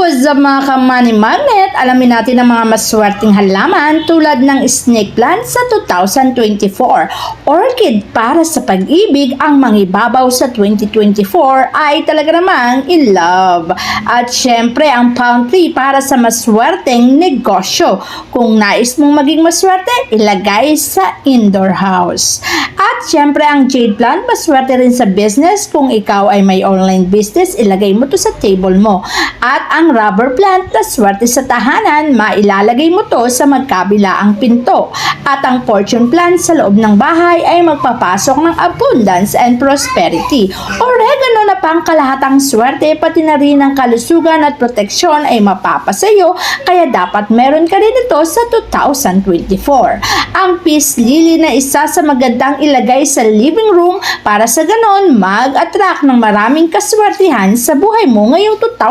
What's up mga ka-money magnet? Alamin natin ang mga maswerteng halaman tulad ng snake plant sa 2024. Orchid para sa pag-ibig, ang mangibabaw sa 2024 ay talaga namang in love. At syempre ang palm tree para sa maswerteng negosyo. Kung nais mong maging maswerte, ilagay sa indoor house. At syempre ang jade plant, maswerte rin sa business. Kung ikaw ay may online business, ilagay mo to sa table mo. At ang rubber plant na swerte sa tahanan, mailalagay mo to sa magkabilaang pinto. At ang fortune plant sa loob ng bahay ay magpapasok ng abundance and prosperity. Oregano na pang kalahatang swerte, pati na rin ang kalusugan at proteksyon ay mapapasayo, kaya dapat meron ka rin ito sa 2024. Ang peace lily na isa sa magandang ilagay sa living room para sa ganon mag-attract ng maraming kaswertihan sa buhay mo ngayong 2024.